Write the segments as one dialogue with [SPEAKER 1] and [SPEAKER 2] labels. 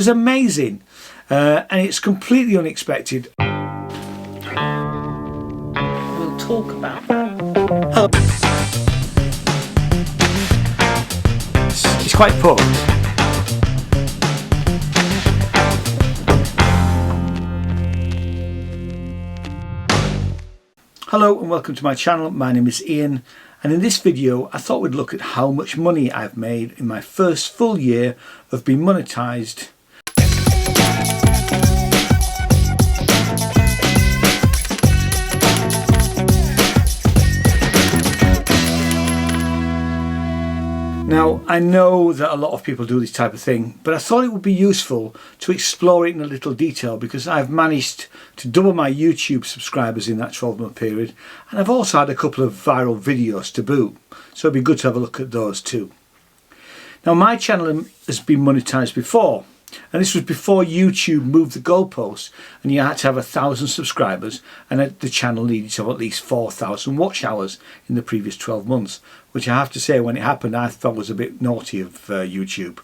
[SPEAKER 1] was amazing, and it's completely unexpected.
[SPEAKER 2] We'll talk about
[SPEAKER 1] It's quite poor. Hello and welcome to my channel. My name is Ian, and in this video I thought we'd look at how much money I've made in my first full year of being monetised. Now, I know that a lot of people do this type of thing, but I thought it would be useful to explore it in a little detail because I've managed to double my YouTube subscribers in that 12-month period, and I've also had a couple of viral videos to boot, so it'd be good to have a look at those too. Now, my channel has been monetised before, and this was before YouTube moved the goalposts and you had to have 1,000 subscribers, and the channel needed to have at least 4,000 watch hours in the previous 12 months, which I have to say, when it happened, I thought was a bit naughty of YouTube.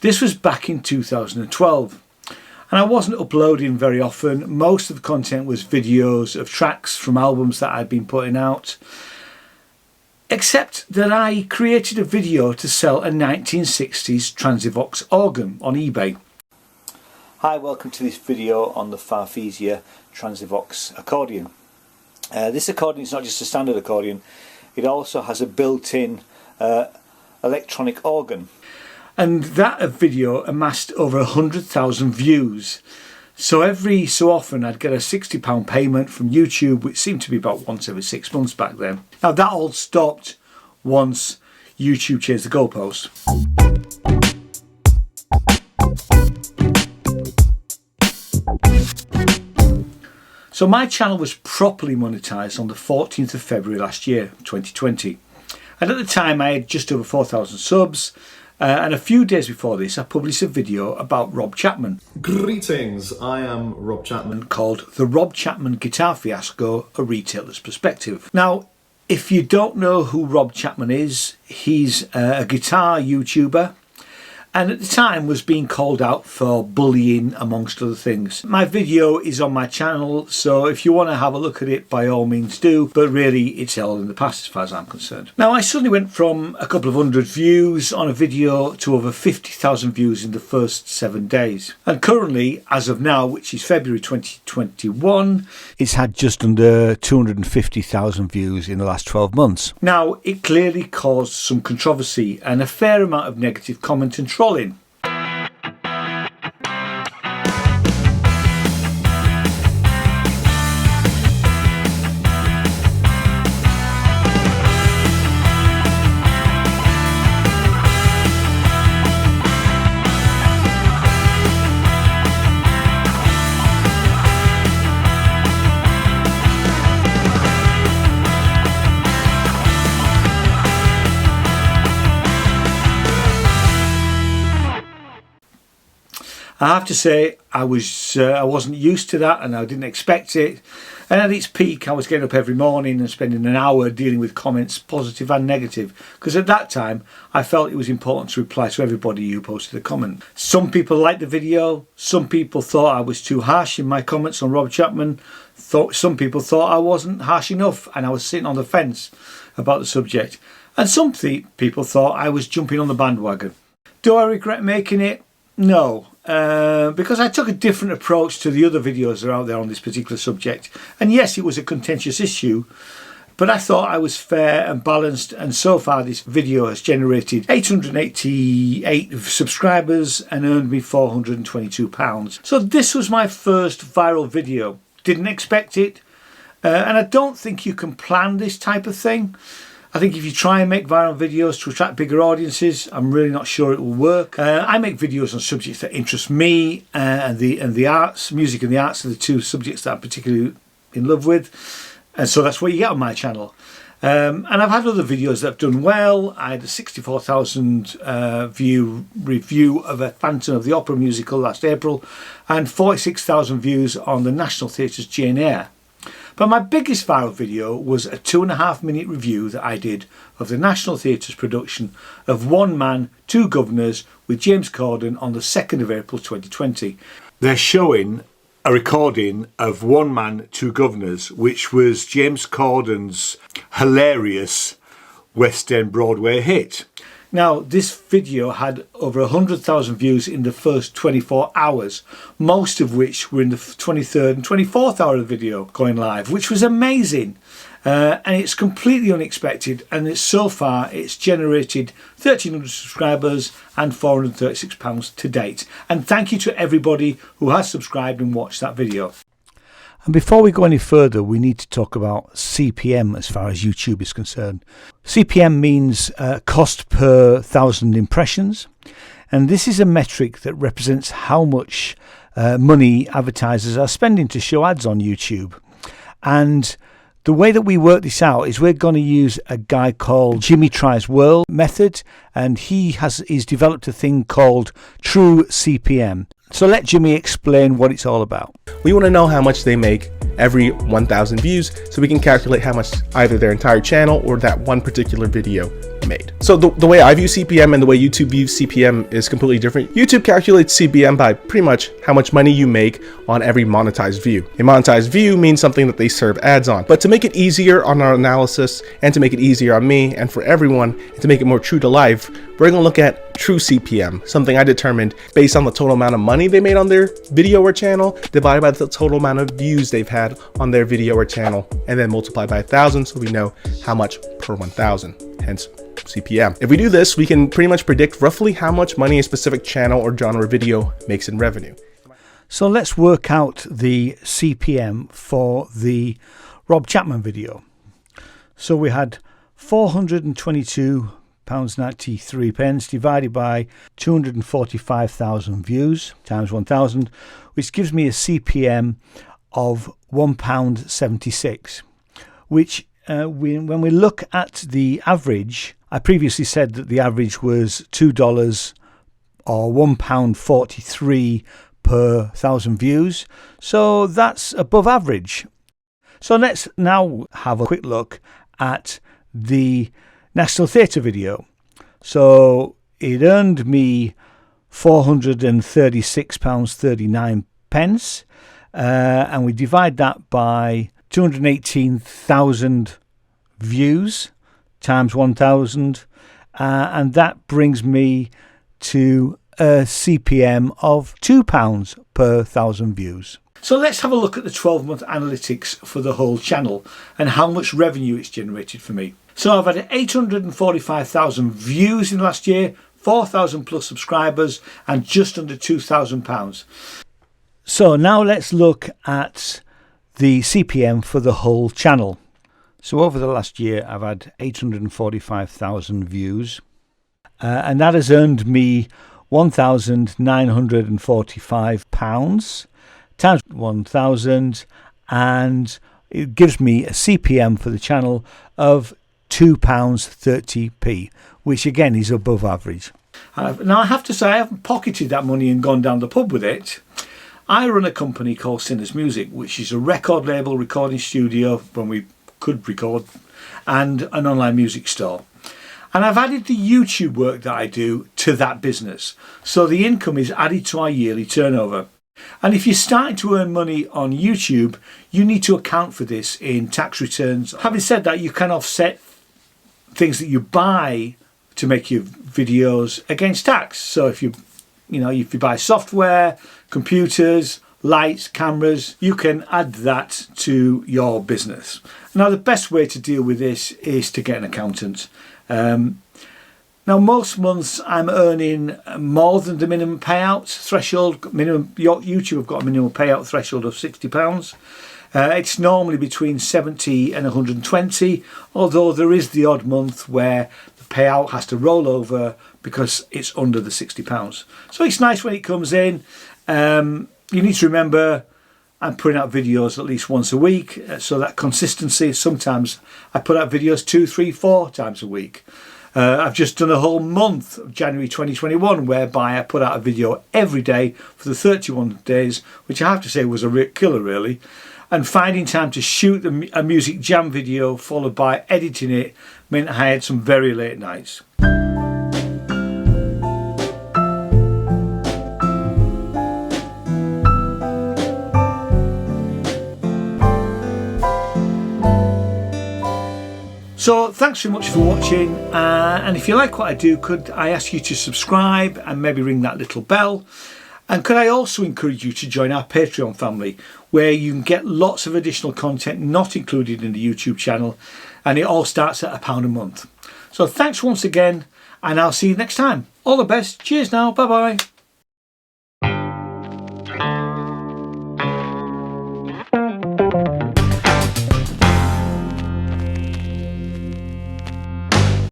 [SPEAKER 1] This was back in 2012, and I wasn't uploading very often. Most of the content was videos of tracks from albums that I'd been putting out, except that I created a video to sell a 1960s Transivox organ on eBay. Hi, welcome to this video on the Farfisia Transivox accordion. This accordion is not just a standard accordion, it also has a built-in electronic organ. And that video amassed over 100,000 views. So every so often I'd get a £60 payment from YouTube, which seemed to be about once every 6 months back then. Now that all stopped once YouTube changed the goalposts. So my channel was properly monetised on the 14th of February last year, 2020. And at the time I had just over 4,000 subs. And a few days before this, I published a video about Rob Chapman.
[SPEAKER 3] Greetings, I am Rob Chapman.
[SPEAKER 1] Called The Rob Chapman Guitar Fiasco, A Retailer's Perspective. Now, if you don't know who Rob Chapman is, he's a guitar YouTuber, and at the time was being called out for bullying amongst other things. My video is on my channel, so if you want to have a look at it, by all means do, but really it's all in the past as far as I'm concerned. Now, I suddenly went from a couple of hundred views on a video to over 50,000 views in the first 7 days. And currently, as of now, which is February 2021, it's had just under 250,000 views in the last 12 months. Now, it clearly caused some controversy and a fair amount of negative comment and trolling. I have to say I wasn't used to that, and I didn't expect it. And at its peak I was getting up every morning and spending an hour dealing with comments, positive and negative, because at that time I felt it was important to reply to everybody who posted a comment. Some people liked the video, some people thought I was too harsh in my comments on Rob Chapman, some people thought I wasn't harsh enough and I was sitting on the fence about the subject, and some people thought I was jumping on the bandwagon. Do I regret making it? No. Because I took a different approach to the other videos that are out there on this particular subject. And yes, it was a contentious issue, but I thought I was fair and balanced, and so far this video has generated 888 subscribers and earned me £422. So this was my first viral video. Didn't expect it, and I don't think you can plan this type of thing. I think if you try and make viral videos to attract bigger audiences, I'm really not sure it will work. I make videos on subjects that interest me, and the arts, music and the arts are the two subjects that I'm particularly in love with, and so that's what you get on my channel. And I've had other videos that have done well. I had a 64,000 view review of a Phantom of the Opera musical last April, and 46,000 views on the National Theatre's Jane Eyre. But my biggest viral video was a 2.5 minute review that I did of the National Theatre's production of One Man, Two Governors with James Corden on the 2nd of April 2020. They're showing a recording of One Man, Two Governors, which was James Corden's hilarious West End Broadway hit. Now, this video had over 100,000 views in the first 24 hours, most of which were in the 23rd and 24th hour of the video going live, which was amazing. And it's completely unexpected, and so far it's generated 1,300 subscribers and £436 to date. And thank you to everybody who has subscribed and watched that video. And before we go any further, we need to talk about CPM as far as YouTube is concerned. CPM means cost per 1,000 impressions, and this is a metric that represents how much money advertisers are spending to show ads on YouTube. And the way that we work this out is we're going to use a guy called Jimmy Tries World method, and he's developed a thing called True CPM. So let Jimmy explain what it's all about.
[SPEAKER 4] We want to know how much they make every 1,000 views so we can calculate how much either their entire channel or that one particular video made. So the way I view CPM and the way YouTube views CPM is completely different. YouTube calculates CPM by pretty much how much money you make on every monetized view. A monetized view means something that they serve ads on. But to make it easier on our analysis and to make it easier on me and for everyone and to make it more true to life, we're going to look at true CPM, something I determined based on the total amount of money they made on their video or channel divided by the total amount of views they've had on their video or channel, and then multiply by 1,000 so we know how much per 1,000, hence CPM. If we do this, we can pretty much predict roughly how much money a specific channel or genre video makes in revenue.
[SPEAKER 1] So let's work out the CPM for the Rob Chapman video. So we had £422.93 divided by 245,000 views times 1,000, which gives me a CPM of £1.76, which when we look at the average, I previously said that the average was $2 or £1.43 per 1,000 views, so that's above average. So let's now have a quick look at the National Theatre video. So it earned me £436.39, and we divide that by 218,000 views times 1,000, and that brings me to a CPM of £2 per 1,000 views. So let's have a look at the 12-month analytics for the whole channel and how much revenue it's generated for me. So I've had 845,000 views in the last year, 4,000 plus subscribers, and just under £2,000. So now let's look at the CPM for the whole channel. So over the last year, I've had 845,000 views, and that has earned me £1,945 times 1,000, and it gives me a CPM for the channel of £2.30p, which again is above average. Now I have to say I haven't pocketed that money and gone down the pub with it. I run a company called Sinners Music, which is a record label, recording studio when we could record, and an online music store. And I've added the YouTube work that I do to that business. So the income is added to our yearly turnover. And if you're starting to earn money on YouTube, you need to account for this in tax returns. Having said that, you can offset things that you buy to make your videos against tax. So if you buy software, computers, lights, cameras, you can add that to your business. Now the best way to deal with this is to get an accountant. Now most months I'm earning more than the minimum payout threshold. YouTube have got a minimum payout threshold of £60. It's normally between 70 and 120, although there is the odd month where the payout has to roll over because it's under the £60. So it's nice when it comes in. You need to remember I'm putting out videos at least once a week, so that consistency. Sometimes I put out videos 2, 3, 4 times a week. I've just done a whole month of January 2021 whereby I put out a video every day for the 31 days, which I have to say was a real killer really. and finding time to shoot a music jam video followed by editing it meant I had some very late nights. So thanks very much for watching, and if you like what I do, could I ask you to subscribe and maybe ring that little bell? And could I also encourage you to join our Patreon family, where you can get lots of additional content not included in the YouTube channel, and it all starts at £1 a month. So thanks once again, and I'll see you next time. All the best. Cheers now. Bye bye.